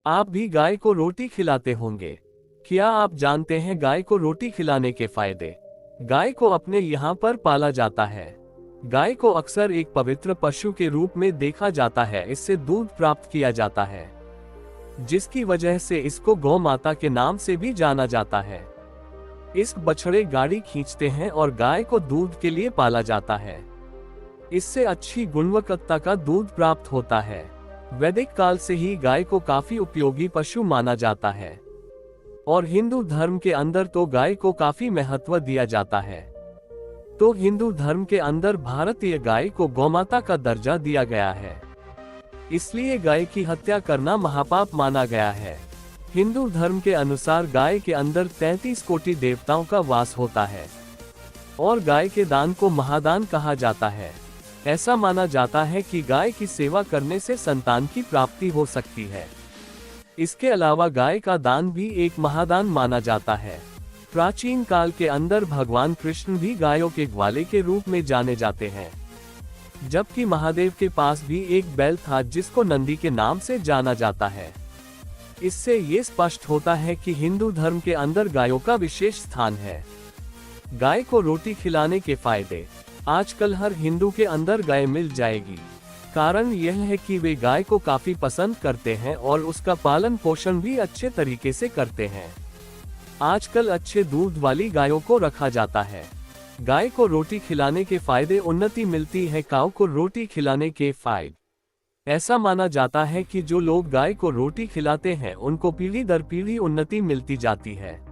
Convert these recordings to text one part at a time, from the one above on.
आप भी गाय को रोटी खिलाते होंगे। क्या आप जानते हैं गाय को रोटी खिलाने के फायदे? गाय को अपने यहाँ पर पाला जाता है। गाय को अक्सर एक पवित्र पशु के रूप में देखा जाता है। इससे दूध प्राप्त किया जाता है, जिसकी वजह से इसको गौ माता के नाम से भी जाना जाता है। इस बछड़े गाड़ी खींचते हैं और गाय को दूध के लिए पाला जाता है। इससे अच्छी गुणवत्ता का दूध प्राप्त होता है। वैदिक काल से ही गाय को काफी उपयोगी पशु माना जाता है और हिंदू धर्म के अंदर तो गाय को काफी महत्व दिया जाता है। तो हिंदू धर्म के अंदर भारतीय गाय को गौमाता का दर्जा दिया गया है, इसलिए गाय की हत्या करना महापाप माना गया है। हिंदू धर्म के अनुसार गाय के अंदर 33 कोटि देवताओं का वास होता है और गाय के दान को महादान कहा जाता है। ऐसा माना जाता है कि गाय की सेवा करने से संतान की प्राप्ति हो सकती है। इसके अलावा गाय का दान भी एक महादान माना जाता है। प्राचीन काल के अंदर भगवान कृष्ण भी गायों के ग्वाले के रूप में जाने जाते हैं, जबकि महादेव के पास भी एक बैल था जिसको नंदी के नाम से जाना जाता है। इससे ये स्पष्ट होता है कि हिंदू धर्म के अंदर गायों का विशेष स्थान है। गाय को रोटी खिलाने के फायदे। आजकल हर हिंदू के अंदर गाय मिल जाएगी। कारण यह है कि वे गाय को काफी पसंद करते हैं और उसका पालन पोषण भी अच्छे तरीके से करते हैं। आजकल अच्छे दूध वाली गायों को रखा जाता है। गाय को रोटी खिलाने के फायदे। उन्नति मिलती है काऊ को रोटी खिलाने के फायदे। ऐसा माना जाता है कि जो लोग गाय को रोटी खिलाते हैं उनको पीढ़ी दर पीढ़ी उन्नति मिलती जाती है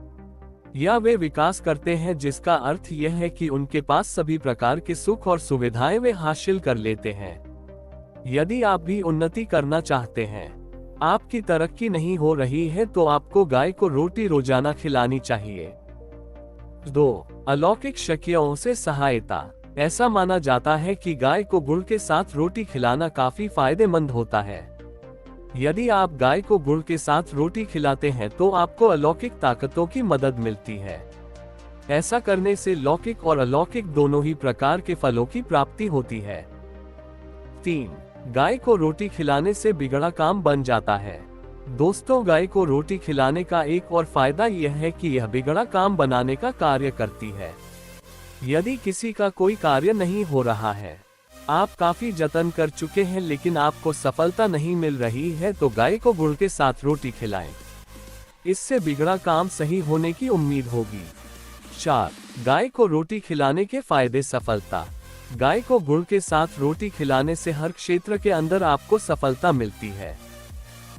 या वे विकास करते हैं, जिसका अर्थ यह है कि उनके पास सभी प्रकार के सुख और सुविधाएं वे हासिल कर लेते हैं। यदि आप भी उन्नति करना चाहते हैं, आपकी तरक्की नहीं हो रही है, तो आपको गाय को रोटी रोजाना खिलानी चाहिए। 2. अलौकिक शक्तियों से सहायता। ऐसा माना जाता है कि गाय को गुड़ के साथ रोटी खिलाना काफी फायदेमंद होता है। यदि आप गाय को गुड़ के साथ रोटी खिलाते हैं तो आपको अलौकिक ताकतों की मदद मिलती है। ऐसा करने से लौकिक और अलौकिक दोनों ही प्रकार के फलों की प्राप्ति होती है। 3. गाय को रोटी खिलाने से बिगड़ा काम बन जाता है। दोस्तों, गाय को रोटी खिलाने का एक और फायदा यह है कि यह बिगड़ा काम बनाने का कार्य करती है। यदि किसी का कोई कार्य नहीं हो रहा है, आप काफी जतन कर चुके हैं लेकिन आपको सफलता नहीं मिल रही है, तो गाय को गुड़ के साथ रोटी खिलाएं। इससे बिगड़ा काम सही होने की उम्मीद होगी। 4. गाय को रोटी खिलाने के फायदे। सफलता। गाय को गुड़ के साथ रोटी खिलाने से हर क्षेत्र के अंदर आपको सफलता मिलती है।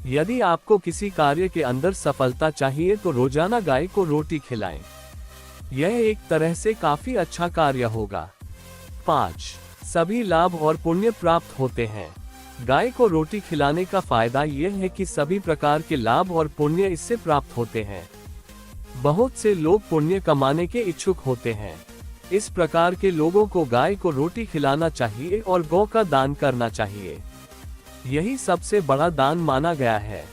यदि आपको किसी कार्य के अंदर सफलता चाहिए तो रोजाना गाय को रोटी खिलाएं। यह एक तरह से काफी अच्छा कार्य होगा। 5. सभी लाभ और पुण्य प्राप्त होते हैं। गाय को रोटी खिलाने का फायदा यह है कि सभी प्रकार के लाभ और पुण्य इससे प्राप्त होते हैं। बहुत से लोग पुण्य कमाने के इच्छुक होते हैं। इस प्रकार के लोगों को गाय को रोटी खिलाना चाहिए और गौ का दान करना चाहिए। यही सबसे बड़ा दान माना गया है।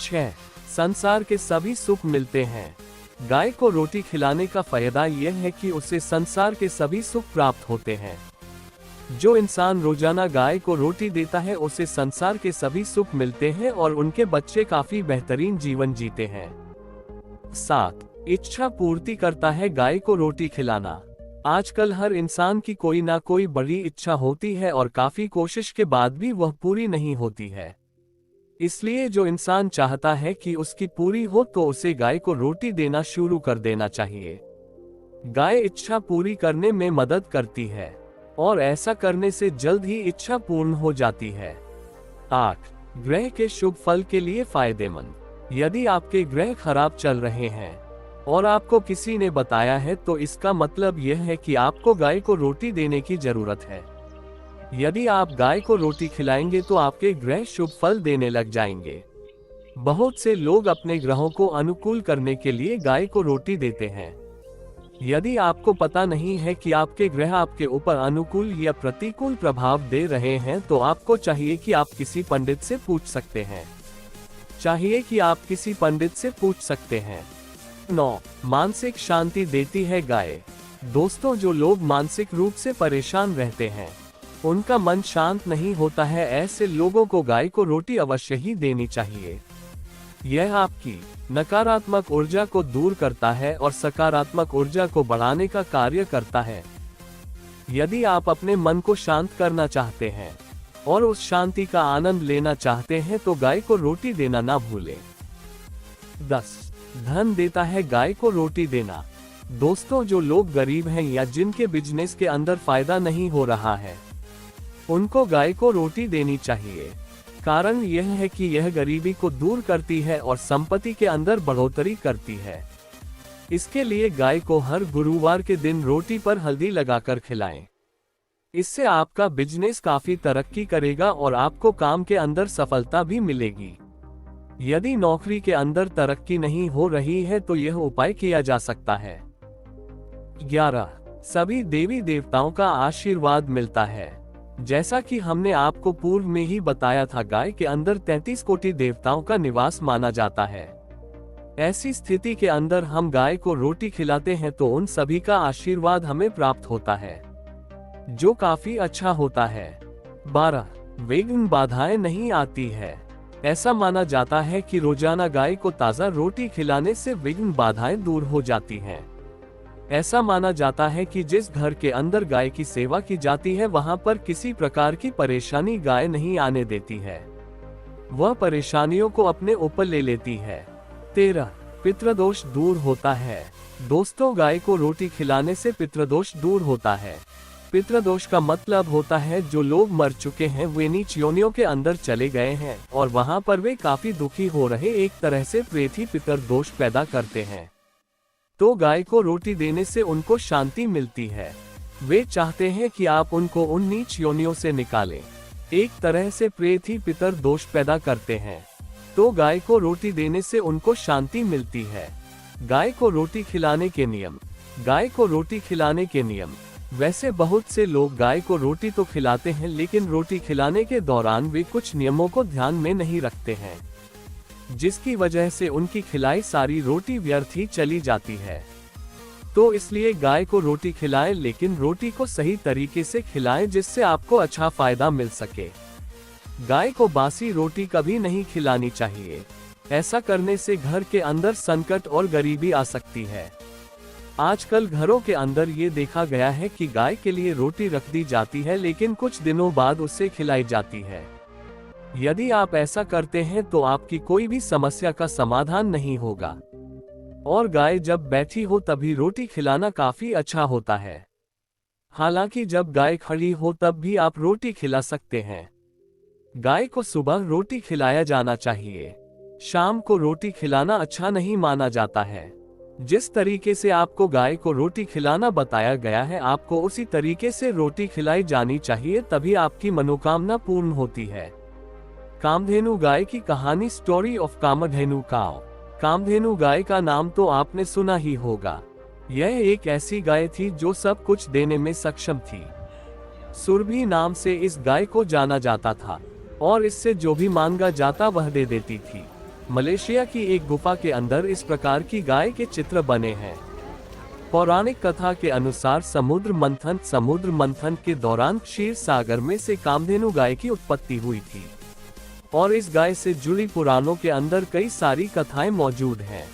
6. संसार के सभी सुख मिलते हैं। गाय को रोटी खिलाने का फायदा यह है कि उसे संसार के सभी सुख प्राप्त होते हैं। जो इंसान रोजाना गाय को रोटी देता है उसे संसार के सभी सुख मिलते हैं और उनके बच्चे काफी बेहतरीन जीवन जीते हैं। 7. इच्छा पूर्ति करता है गाय को रोटी खिलाना। आजकल हर इंसान की कोई ना कोई बड़ी इच्छा होती है और काफी कोशिश के बाद भी वह पूरी नहीं होती है। इसलिए जो इंसान चाहता है कि उसकी पूरी हो तो उसे गाय को रोटी देना शुरू कर देना चाहिए। गाय इच्छा पूरी करने में मदद करती है और ऐसा करने से जल्द ही इच्छा पूर्ण हो जाती है। 8. ग्रह के शुभ फल के लिए फायदेमंद। यदि आपके ग्रह खराब चल रहे हैं और आपको किसी ने बताया है तो इसका मतलब यह है कि आपको गाय को रोटी देने की जरूरत है। यदि आप गाय को रोटी खिलाएंगे तो आपके ग्रह शुभ फल देने लग जाएंगे। बहुत से लोग अपने ग्रहों को अनुकूल करने के लिए गाय को रोटी देते हैं। यदि आपको पता नहीं है कि आपके ग्रह आपके ऊपर अनुकूल या प्रतिकूल प्रभाव दे रहे हैं तो आपको चाहिए कि आप किसी पंडित से पूछ सकते हैं। 9. मानसिक शांति देती है गाय। दोस्तों, जो लोग मानसिक रूप से परेशान रहते हैं, उनका मन शांत नहीं होता है, ऐसे लोगों को गाय को रोटी अवश्य ही देनी चाहिए। यह आपकी नकारात्मक ऊर्जा को दूर करता है और सकारात्मक ऊर्जा को बढ़ाने का कार्य करता है। यदि आप अपने मन को शांत करना चाहते हैं और उस शांति का आनंद लेना चाहते हैं तो गाय को रोटी देना ना भूलें। 10. धन देता है गाय को रोटी देना। दोस्तों, जो लोग गरीब हैं या जिनके बिजनेस के अंदर फायदा नहीं हो रहा है, उनको गाय को रोटी देनी चाहिए। कारण यह है कि यह गरीबी को दूर करती है और संपत्ति के अंदर बढ़ोतरी करती है। इसके लिए गाय को हर गुरुवार के दिन रोटी पर हल्दी लगाकर खिलाएं। इससे आपका बिजनेस काफी तरक्की करेगा और आपको काम के अंदर सफलता भी मिलेगी। यदि नौकरी के अंदर तरक्की नहीं हो रही है तो यह उपाय किया जा सकता है। 11. सभी देवी देवताओं का आशीर्वाद मिलता है। जैसा कि हमने आपको पूर्व में ही बताया था, गाय के अंदर 33 कोटि देवताओं का निवास माना जाता है। ऐसी स्थिति के अंदर हम गाय को रोटी खिलाते हैं तो उन सभी का आशीर्वाद हमें प्राप्त होता है, जो काफी अच्छा होता है। 12. विघ्न बाधाएं नहीं आती है। ऐसा माना जाता है कि रोजाना गाय को ताजा रोटी खिलाने से विघ्न बाधाएं दूर हो जाती हैं। ऐसा माना जाता है कि जिस घर के अंदर गाय की सेवा की जाती है वहां पर किसी प्रकार की परेशानी गाय नहीं आने देती है, वह परेशानियों को अपने ऊपर ले लेती है। 13. पितृदोष दूर होता है। दोस्तों, गाय को रोटी खिलाने से पितृदोष दूर होता है। पितृदोष का मतलब होता है जो लोग मर चुके हैं वे नीच योनियों के अंदर चले गए हैं और वहां पर वे काफी दुखी हो रहे, एक तरह से प्रेत ही पितृदोष पैदा करते हैं। तो गाय को रोटी देने से उनको शांति मिलती है। वे चाहते हैं कि आप उनको उन नीच योनियों से निकालें, एक तरह से प्रेत ही पितर दोष पैदा करते हैं। तो गाय को रोटी देने से उनको शांति मिलती है। गाय को रोटी खिलाने के नियम। गाय को रोटी खिलाने के नियम। वैसे बहुत से लोग गाय को रोटी तो खिलाते हैं, लेकिन रोटी खिलाने के दौरान वे कुछ नियमों को ध्यान में नहीं रखते हैं, जिसकी वजह से उनकी खिलाई सारी रोटी व्यर्थ ही चली जाती है। तो इसलिए गाय को रोटी खिलाएं, लेकिन रोटी को सही तरीके से खिलाएं जिससे आपको अच्छा फायदा मिल सके। गाय को बासी रोटी कभी नहीं खिलानी चाहिए। ऐसा करने से घर के अंदर संकट और गरीबी आ सकती है। आजकल घरों के अंदर ये देखा गया है कि गाय के लिए रोटी रख दी जाती है, लेकिन कुछ दिनों बाद उससे खिलाई जाती है। यदि आप ऐसा करते हैं तो आपकी कोई भी समस्या का समाधान नहीं होगा। और गाय जब बैठी हो तभी रोटी खिलाना काफी अच्छा होता है। हालांकि जब गाय खड़ी हो तब भी आप रोटी खिला सकते हैं। गाय को सुबह रोटी खिलाया जाना चाहिए, शाम को रोटी खिलाना अच्छा नहीं माना जाता है। जिस तरीके से आपको गाय को रोटी खिलाना बताया गया है, आपको उसी तरीके से रोटी खिलाई जानी चाहिए, तभी आपकी मनोकामना पूर्ण होती है। कामधेनु गाय की कहानी। Story of Kamdhenu cow. Kamdhenu गाय का नाम तो आपने सुना ही होगा। यह एक ऐसी गाय थी जो सब कुछ देने में सक्षम थी। सुरभि नाम से इस गाय को जाना जाता था और इससे जो भी मांगा जाता वह दे देती थी। मलेशिया की एक गुफा के अंदर इस प्रकार की गाय के चित्र बने हैं। पौराणिक कथा के अनुसार समुद्र मंथन के दौरान क्षीर सागर में से कामधेनु गाय की उत्पत्ति हुई थी और इस गाय से जुड़ी पुराणों के अंदर कई सारी कथाएं मौजूद हैं।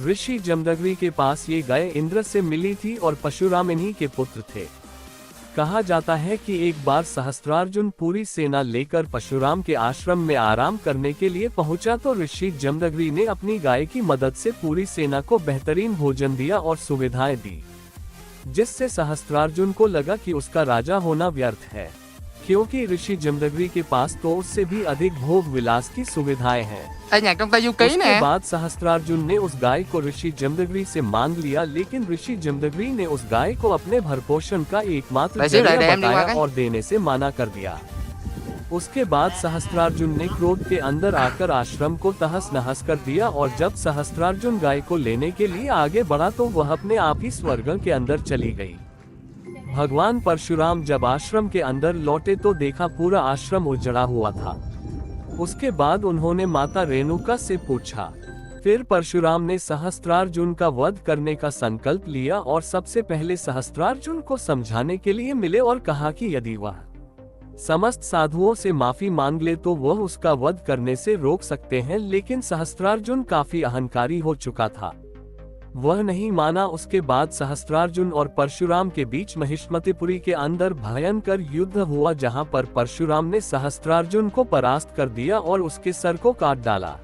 ऋषि जमदग्नि के पास ये गाय इंद्र से मिली थी और परशुराम इन्हीं के पुत्र थे। कहा जाता है कि एक बार सहस्त्रार्जुन पूरी सेना लेकर परशुराम के आश्रम में आराम करने के लिए पहुंचा तो ऋषि जमदग्नि ने अपनी गाय की मदद से पूरी सेना को बेहतरीन भोजन दिया और सुविधाएं दी, जिससे सहस्त्रार्जुन को लगा कि उसका राजा होना व्यर्थ है, क्योंकि ऋषि जमदग्नि के पास तो उससे भी अधिक भोग विलास की सुविधाएं हैं। उसके बाद सहस्त्रार्जुन ने उस गाय को ऋषि जमदग्नि से मांग लिया, लेकिन ऋषि जमदग्नि ने उस गाय को अपने भरपोषण का एकमात्र जरिया बताया और देने से मना कर दिया। उसके बाद सहस्त्रार्जुन ने क्रोध के अंदर आकर आश्रम को तहस नहस कर दिया और जब सहस्त्रार्जुन गाय को लेने के लिए आगे बढ़ा तो वह अपने आप ही स्वर्ग के अंदर चली गई। भगवान परशुराम जब आश्रम के अंदर लौटे तो देखा पूरा आश्रम उजड़ा हुआ था। उसके बाद उन्होंने माता रेणुका से पूछा। फिर परशुराम ने सहस्त्रार्जुन का वध करने का संकल्प लिया और सबसे पहले सहस्त्रार्जुन को समझाने के लिए मिले और कहा कि यदि वह समस्त साधुओं से माफी मांग ले तो वह उसका वध करने से रोक सकते हैं, लेकिन सहस्त्रार्जुन काफी अहंकारी हो चुका था। वह नहीं माना। उसके बाद सहस्त्रार्जुन और परशुराम के बीच महिष्मतिपुरी के अंदर भयंकर युद्ध हुआ, जहां पर परशुराम ने सहस्त्रार्जुन को परास्त कर दिया और उसके सर को काट डाला।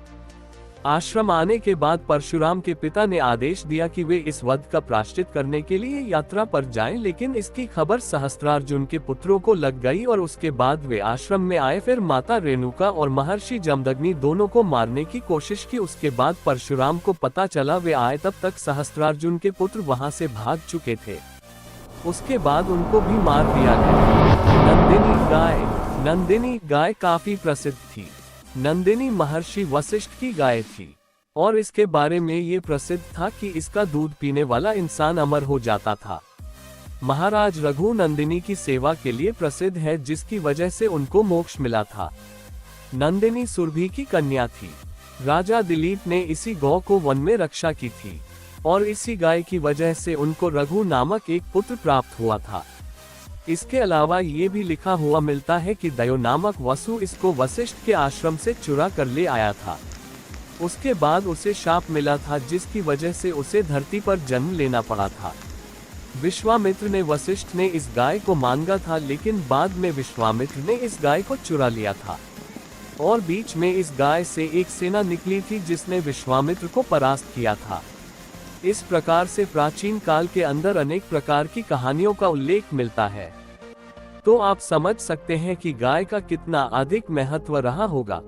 आश्रम आने के बाद परशुराम के पिता ने आदेश दिया कि वे इस वध का प्रायश्चित करने के लिए यात्रा पर जाएं, लेकिन इसकी खबर सहस्त्रार्जुन के पुत्रों को लग गई और उसके बाद वे आश्रम में आए। फिर माता रेणुका और महर्षि जमदग्नि दोनों को मारने की कोशिश की। उसके बाद परशुराम को पता चला वे आए, तब तक सहस्त्रार्जुन के पुत्र वहां से भाग चुके थे। उसके बाद उनको भी मार दिया गया। नंदिनी गाय काफी प्रसिद्ध थी। नंदिनी महर्षि वशिष्ठ की गाय थी और इसके बारे में ये प्रसिद्ध था कि इसका दूध पीने वाला इंसान अमर हो जाता था। महाराज रघु नंदिनी की सेवा के लिए प्रसिद्ध है, जिसकी वजह से उनको मोक्ष मिला था। नंदिनी सुरभि की कन्या थी। राजा दिलीप ने इसी गौ को वन में रक्षा की थी और इसी गाय की वजह से उनको रघु नामक एक पुत्र प्राप्त हुआ था। इसके अलावा ये भी लिखा हुआ मिलता है कि दयो नामक वसु इसको वशिष्ठ के आश्रम से चुरा कर ले आया था। उसके बाद उसे शाप मिला था, जिसकी वजह से उसे धरती पर जन्म लेना पड़ा था। विश्वामित्र ने वशिष्ठ ने इस गाय को मांगा था, लेकिन बाद में विश्वामित्र ने इस गाय को चुरा लिया था और बीच में इस गाय से एक सेना निकली थी जिसने विश्वामित्र को परास्त किया था। इस प्रकार से प्राचीन काल के अंदर अनेक प्रकार की कहानियों का उल्लेख मिलता है। तो आप समझ सकते हैं कि गाय का कितना अधिक महत्व रहा होगा।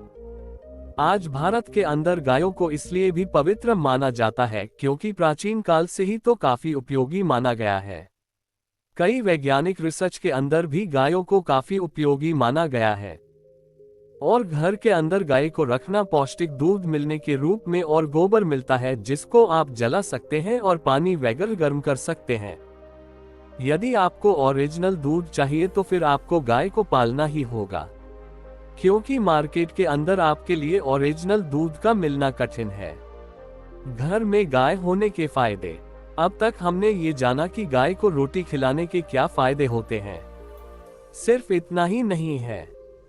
आज भारत के अंदर गायों को इसलिए भी पवित्र माना जाता है क्योंकि प्राचीन काल से ही तो काफी उपयोगी माना गया है। कई वैज्ञानिक रिसर्च के अंदर भी गायों को काफी उपयोगी माना गया है और घर के अंदर गाय को रखना पौष्टिक दूध मिलने के रूप में और गोबर मिलता है, जिसको आप जला सकते हैं और पानी वगैरह गर्म कर सकते हैं। यदि आपको ओरिजिनल दूध चाहिए तो फिर आपको गाय को पालना ही होगा, क्योंकि मार्केट के अंदर आपके लिए ओरिजिनल दूध का मिलना कठिन है। घर में गाय होने के फायदे। अब तक हमने ये जाना कि गाय को रोटी खिलाने के क्या फायदे होते हैं। सिर्फ इतना ही नहीं है,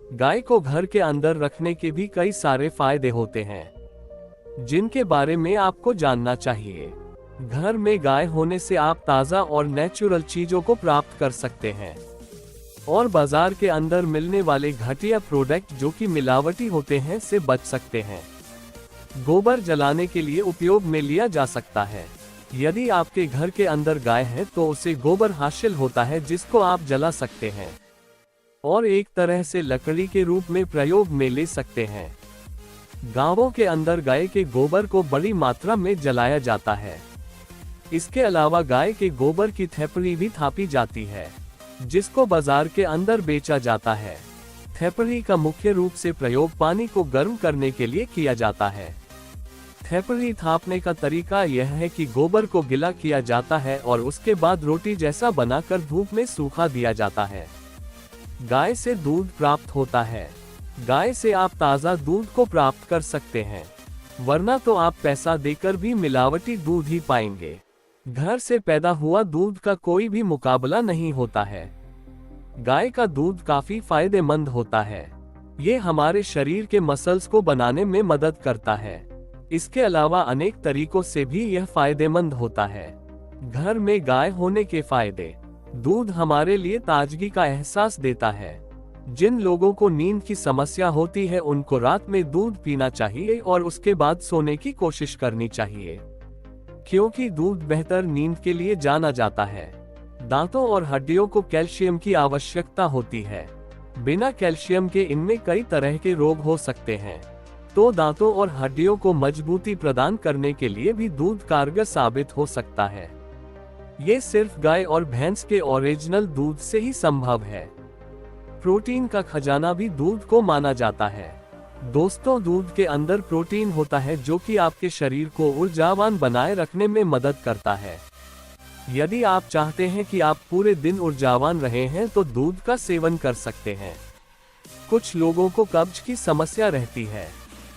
गाय को घर के अंदर रखने के भी कई सारे फायदे होते हैं जिनके बारे में आपको जानना चाहिए। घर में गाय होने से आप ताज़ा और नेचुरल चीजों को प्राप्त कर सकते हैं और बाजार के अंदर मिलने वाले घटिया प्रोडक्ट जो कि मिलावटी होते हैं से बच सकते हैं। गोबर जलाने के लिए उपयोग में लिया जा सकता है। यदि आपके घर के अंदर गाय है तो उसे गोबर हासिल होता है, जिसको आप जला सकते हैं और एक तरह से लकड़ी के रूप में प्रयोग में ले सकते हैं। गांवों के अंदर गाय के गोबर को बड़ी मात्रा में जलाया जाता है। इसके अलावा गाय के गोबर की थैपड़ी भी थापी जाती है, जिसको बाजार के अंदर बेचा जाता है। थैपड़ी का मुख्य रूप से प्रयोग पानी को गर्म करने के लिए किया जाता है। थैपड़ी थापने का तरीका यह है कि गोबर को गीला किया जाता है और उसके बाद रोटी जैसा बनाकर धूप में सूखा दिया जाता है। गाय से दूध प्राप्त होता है। गाय से आप ताज़ा दूध को प्राप्त कर सकते हैं, वरना तो आप पैसा देकर भी मिलावटी दूध ही पाएंगे। घर से पैदा हुआ दूध का कोई भी मुकाबला नहीं होता है। गाय का दूध काफी फायदेमंद होता है। ये हमारे शरीर के मसल्स को बनाने में मदद करता है। इसके अलावा अनेक तरीकों से भी यह फायदेमंद होता है। घर में गाय होने के फायदे। दूध हमारे लिए ताजगी का एहसास देता है। जिन लोगों को नींद की समस्या होती है उनको रात में दूध पीना चाहिए और उसके बाद सोने की कोशिश करनी चाहिए, क्योंकि दूध बेहतर नींद के लिए जाना जाता है। दांतों और हड्डियों को कैल्शियम की आवश्यकता होती है। बिना कैल्शियम के इनमें कई तरह के रोग हो सकते हैं, तो दांतों और हड्डियों को मजबूती प्रदान करने के लिए भी दूध कारगर साबित हो सकता है। ये सिर्फ गाय और भैंस के ओरिजिनल दूध से ही संभव है। प्रोटीन का खजाना भी दूध को माना जाता है। दोस्तों, दूध के अंदर प्रोटीन होता है जो कि आपके शरीर को ऊर्जावान बनाए रखने में मदद करता है। यदि आप चाहते हैं कि आप पूरे दिन ऊर्जावान रहे हैं तो दूध का सेवन कर सकते हैं। कुछ लोगों को कब्ज की समस्या रहती है,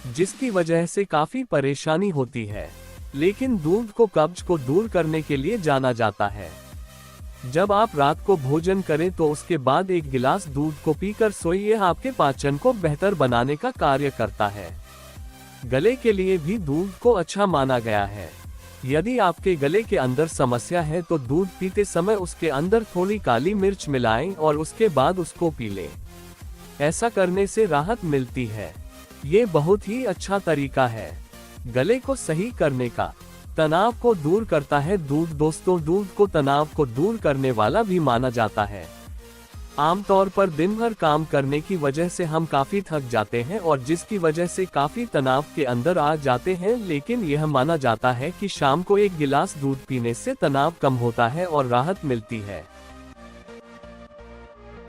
जिसकी वजह से काफी परेशानी होती है, लेकिन दूध को कब्ज को दूर करने के लिए जाना जाता है। जब आप रात को भोजन करें तो उसके बाद एक गिलास दूध को पीकर सोइए, आपके पाचन को बेहतर बनाने का कार्य करता है। गले के लिए भी दूध को अच्छा माना गया है। यदि आपके गले के अंदर समस्या है तो दूध पीते समय उसके अंदर थोड़ी काली मिर्च मिलाएं और उसके बाद उसको पी लें। ऐसा करने से राहत मिलती है। ये बहुत ही अच्छा तरीका है गले को सही करने का। तनाव को दूर करता है दूध। दोस्तों, दूध को तनाव को दूर करने वाला भी माना जाता है। आमतौर पर दिन भर काम करने की वजह से हम काफी थक जाते हैं और जिसकी वजह से काफी तनाव के अंदर आ जाते हैं, लेकिन यह माना जाता है कि शाम को एक गिलास दूध पीने से तनाव कम होता है और राहत मिलती है।